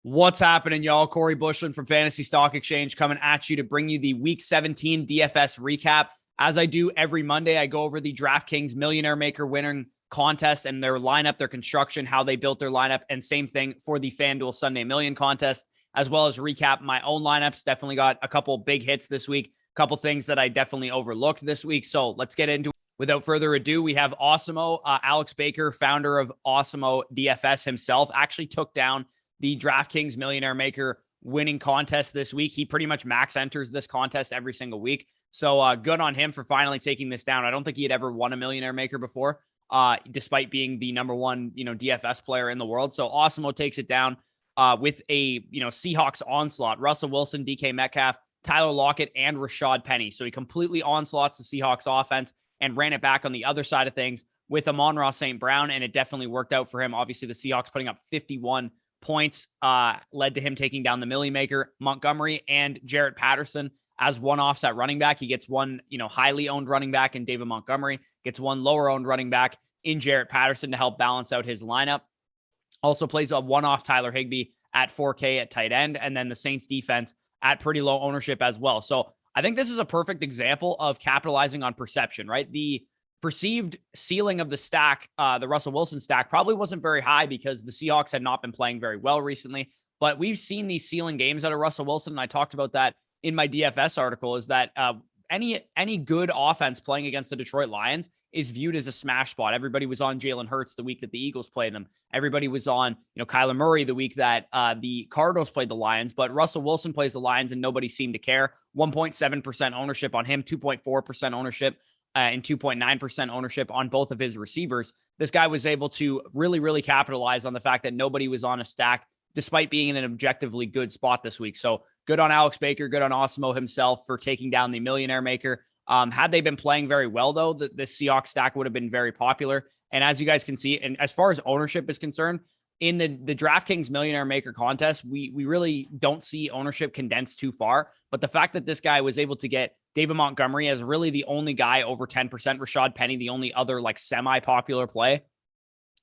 What's happening, y'all? Corey Buschlen from Fantasy Stock Exchange coming at you to bring you the Week 17 DFS recap. As I do every Monday, I go over the DraftKings Millionaire Maker winning contest and their lineup, their construction, how they built their lineup, and same thing for the FanDuel Sunday Million contest, as well as recap my own lineups. Definitely got a couple big hits this week, a couple things that I definitely overlooked this week. So let's get into it. Without further ado, we have Awesemo. Alex Baker, founder of Awesemo DFS himself, actually took down the DraftKings Millionaire Maker winning contest this week. He pretty much max enters this contest every single week. So good on him for finally taking this down. I don't think he had ever won a Millionaire Maker before, despite being the number one, DFS player in the world. So Awesemo takes it down with a, Seahawks onslaught. Russell Wilson, DK Metcalf, Tyler Lockett, and Rashad Penny. So he completely onslaughts the Seahawks offense and ran it back on the other side of things with Amon-Ra St. Brown, and it definitely worked out for him. Obviously, the Seahawks putting up 51 points led to him taking down the Millie Maker, Montgomery, and Jarrett Patterson as one-offs at running back. He gets one, highly owned running back in David Montgomery, gets one lower owned running back in Jarrett Patterson to help balance out his lineup. Also plays a one-off Tyler Higbee at 4K at tight end, and then the Saints defense at pretty low ownership as well. So I think this is a perfect example of capitalizing on perception, right? The perceived ceiling of the stack, the Russell Wilson stack, probably wasn't very high because the Seahawks had not been playing very well recently. But we've seen these ceiling games out of Russell Wilson, and I talked about that in my DFS article, is that any good offense playing against the Detroit Lions is viewed as a smash spot. Everybody was on Jalen Hurts the week that the Eagles played them. Everybody was on, Kyler Murray the week that the Cardinals played the Lions, but Russell Wilson plays the Lions and nobody seemed to care. 1.7% ownership on him, 2.4% ownership and 2.9% ownership on both of his receivers. This guy was able to really capitalize on the fact that nobody was on a stack despite being in an objectively good spot this week. So good on Alex Baker, good on Awesemo himself for taking down the Millionaire Maker. Had they been playing very well, though, the Seahawks stack would have been very popular. And as you guys can see, and as far as ownership is concerned, in the DraftKings Millionaire Maker contest, we really don't see ownership condensed too far. But the fact that this guy was able to get David Montgomery as really the only guy over 10%, Rashad Penny, the only other semi-popular play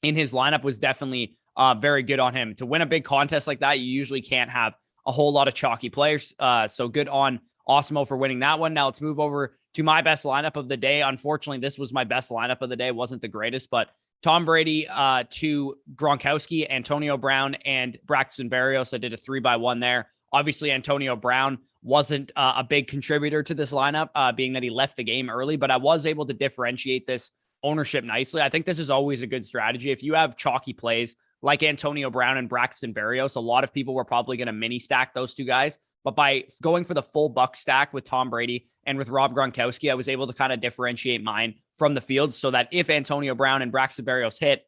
in his lineup, was definitely very good on him. To win a big contest like that, you usually can't have a whole lot of chalky players. So good on Awesemo for winning that one. Now let's move over to my best lineup of the day. Unfortunately, this was my best lineup of the day. It wasn't the greatest, but Tom Brady to Gronkowski, Antonio Brown, and Braxton Berrios. I did a 3-by-1 there. Obviously, Antonio Brown wasn't a big contributor to this lineup, being that he left the game early, but I was able to differentiate this ownership nicely. I think this is always a good strategy. If you have chalky plays like Antonio Brown and Braxton Berrios, a lot of people were probably going to mini stack those two guys. But by going for the full buck stack with Tom Brady and with Rob Gronkowski, I was able to kind of differentiate mine from the field so that if Antonio Brown and Braxton Berrios hit,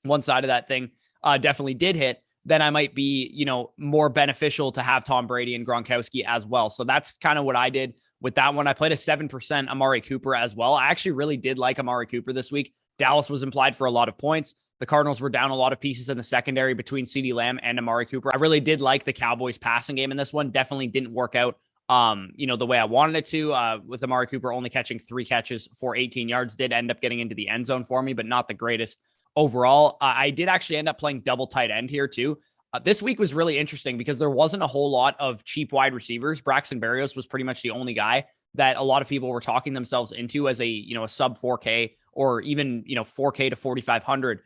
one side of that thing definitely did hit, then I might be, more beneficial to have Tom Brady and Gronkowski as well. So that's kind of what I did with that one. I played a 7% Amari Cooper as well. I actually really did like Amari Cooper this week. Dallas was implied for a lot of points. The Cardinals were down a lot of pieces in the secondary between CeeDee Lamb and Amari Cooper. I really did like the Cowboys passing game in this one. Definitely didn't work out, the way I wanted it to, with Amari Cooper only catching 3 catches for 18 yards. Did end up getting into the end zone for me, but not the greatest overall. I did actually end up playing double tight end here too. This week was really interesting because there wasn't a whole lot of cheap wide receivers. Braxton Berrios was pretty much the only guy that a lot of people were talking themselves into as a sub 4K or even 4K to 4,500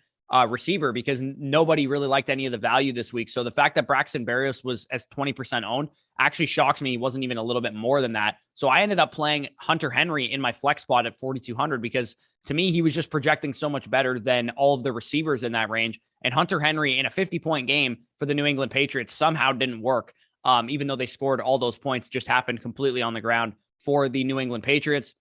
receiver, because nobody really liked any of the value this week. So the fact that Braxton Berrios was as 20% owned actually shocks me. He wasn't even a little bit more than that. So I ended up playing Hunter Henry in my flex spot at 4,200 because to me, he was just projecting so much better than all of the receivers in that range. And Hunter Henry in a 50-point game for the New England Patriots somehow didn't work. Even though they scored all those points, just happened completely on the ground for the New England Patriots.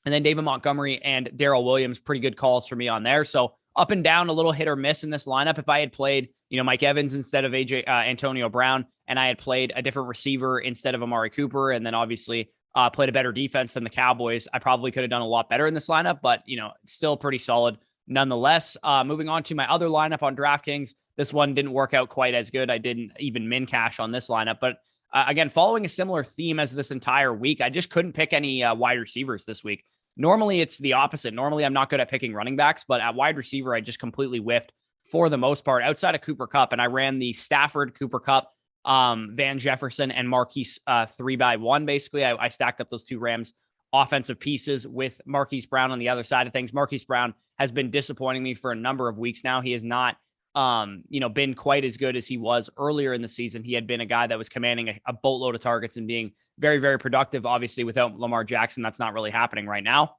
And then David Montgomery and Darrell Williams, pretty good calls for me on there. So up and down, a little hit or miss in this lineup. If I had played, Mike Evans instead of Antonio Brown, and I had played a different receiver instead of Amari Cooper, and then obviously played a better defense than the Cowboys, I probably could have done a lot better in this lineup, but, still pretty solid nonetheless. Moving on to my other lineup on DraftKings. This one didn't work out quite as good. I didn't even min cash on this lineup, but again, following a similar theme as this entire week, I just couldn't pick any wide receivers this week. Normally, it's the opposite. Normally, I'm not good at picking running backs, but at wide receiver, I just completely whiffed for the most part, outside of Cooper Kupp. And I ran the Stafford, Cooper Kupp, Van Jefferson, and Marquise 3x1. Basically, I stacked up those two Rams offensive pieces with Marquise Brown on the other side of things. Marquise Brown has been disappointing me for a number of weeks now. He has not been quite as good as he was earlier in the season. He had been a guy that was commanding a boatload of targets and being very, very productive. Obviously, without Lamar Jackson, that's not really happening right now.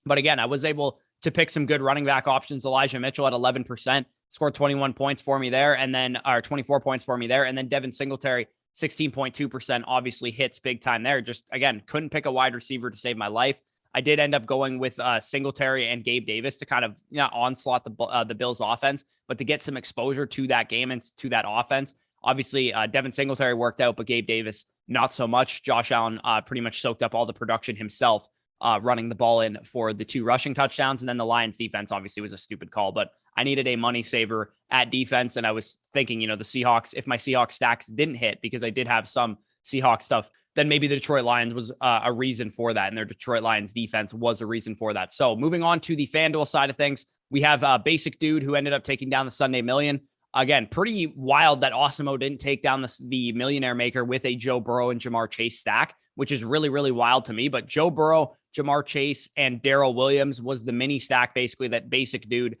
But again, I was able to pick some good running back options. Elijah Mitchell at 11%, scored 21 points for me there, and then 24 points for me there. And then Devin Singletary, 16.2%, obviously hits big time there. Just, again, couldn't pick a wide receiver to save my life. I did end up going with Singletary and Gabe Davis to kind of onslaught the Bills offense, but to get some exposure to that game and to that offense. Obviously, Devin Singletary worked out, but Gabe Davis, not so much. Josh Allen pretty much soaked up all the production himself, running the ball in for the 2 rushing touchdowns. And then the Lions defense obviously was a stupid call, but I needed a money saver at defense. And I was thinking, the Seahawks, if my Seahawks stacks didn't hit, because I did have some Seahawks stuff, then maybe the Detroit Lions was a reason for that. And their Detroit Lions defense was a reason for that. So moving on to the FanDuel side of things, we have a basic dude who ended up taking down the Sunday Million. Again, pretty wild that Osimo didn't take down the Millionaire Maker with a Joe Burrow and Jamar Chase stack, which is really, really wild to me. But Joe Burrow, Jamar Chase, and Darrell Williams was the mini stack, basically, that basic dude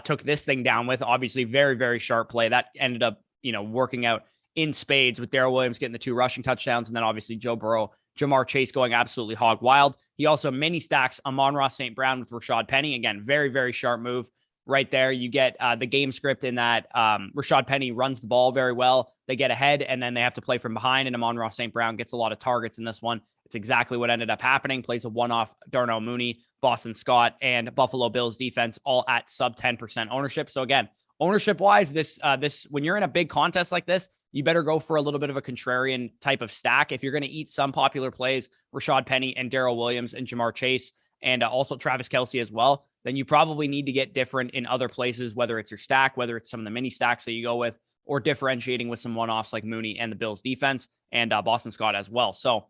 took this thing down with. Obviously, very, very sharp play. That ended up, working out in spades with Darrell Williams getting the 2 rushing touchdowns. And then obviously Joe Burrow, Jamar Chase going absolutely hog wild. He also mini stacks Amon-Ra St. Brown with Rashad Penny. Again, very, very sharp move right there. You get the game script in that Rashad Penny runs the ball very well. They get ahead and then they have to play from behind, and Amon-Ra St. Brown gets a lot of targets in this one. It's exactly what ended up happening. Plays a one-off Darnell Mooney, Boston Scott, and Buffalo Bills defense all at sub 10% ownership. So again, ownership wise, this when you're in a big contest like this, you better go for a little bit of a contrarian type of stack. If you're going to eat some popular plays, Rashad Penny and Darrell Williams and Jamar Chase, and also Travis Kelce as well, then you probably need to get different in other places, whether it's your stack, whether it's some of the mini stacks that you go with, or differentiating with some one-offs like Mooney and the Bills defense and Boston Scott as well. So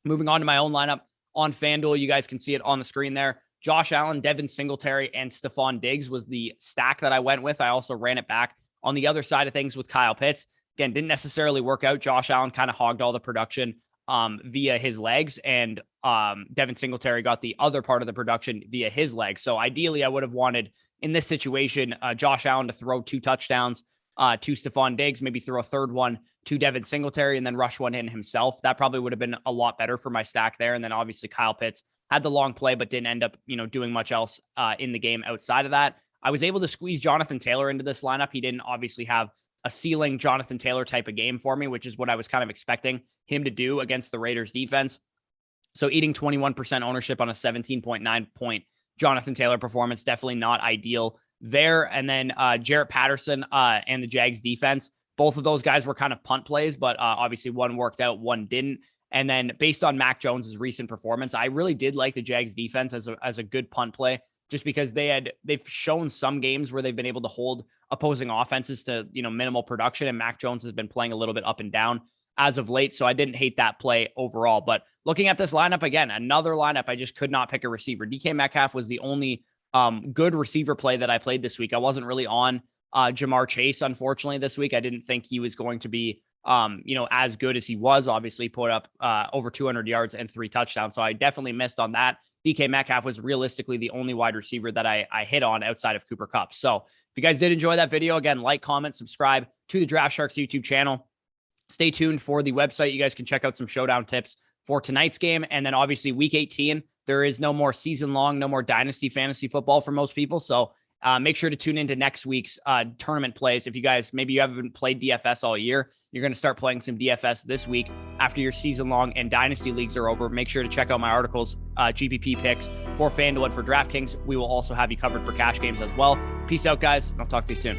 moving on to my own lineup on FanDuel, you guys can see it on the screen there. Josh Allen, Devin Singletary, and Stephon Diggs was the stack that I went with. I also ran it back on the other side of things with Kyle Pitts. Again, didn't necessarily work out. Josh Allen kind of hogged all the production via his legs, and Devin Singletary got the other part of the production via his legs. So ideally, I would have wanted, in this situation, Josh Allen to throw 2 touchdowns to Stephon Diggs, maybe throw a third one to Devin Singletary, and then rush one in himself. That probably would have been a lot better for my stack there. And then obviously Kyle Pitts had the long play, but didn't end up, doing much else in the game outside of that. I was able to squeeze Jonathan Taylor into this lineup. He didn't obviously have a ceiling Jonathan Taylor type of game for me, which is what I was kind of expecting him to do against the Raiders defense. So eating 21% ownership on a 17.9 point Jonathan Taylor performance, definitely not ideal there. And then Jarrett Patterson and the Jags defense, both of those guys were kind of punt plays, but obviously one worked out, one didn't. And then based on Mac Jones's recent performance, I really did like the Jags defense as a good punt play, just because they've shown some games where they've been able to hold opposing offenses to, minimal production. And Mac Jones has been playing a little bit up and down as of late. So I didn't hate that play overall. But looking at this lineup again, another lineup, I just could not pick a receiver. DK Metcalf was the only good receiver play that I played this week. I wasn't really on Jamar Chase, unfortunately, this week. I didn't think he was going to be as good as he was. Obviously put up over 200 yards and 3 touchdowns. So I definitely missed on that. DK Metcalf was realistically the only wide receiver that I hit on outside of Cooper Kupp. So if you guys did enjoy that video, again, like, comment, subscribe to the Draft Sharks YouTube channel. Stay tuned for the website. You guys can check out some showdown tips for tonight's game. And then obviously week 18, there is no more season long, no more dynasty fantasy football for most people. So make sure to tune into next week's tournament plays. If you guys, maybe you haven't played DFS all year, you're going to start playing some DFS this week after your season long and dynasty leagues are over. Make sure to check out my articles, GPP picks for FanDuel and for DraftKings. We will also have you covered for cash games as well. Peace out, guys. I'll talk to you soon.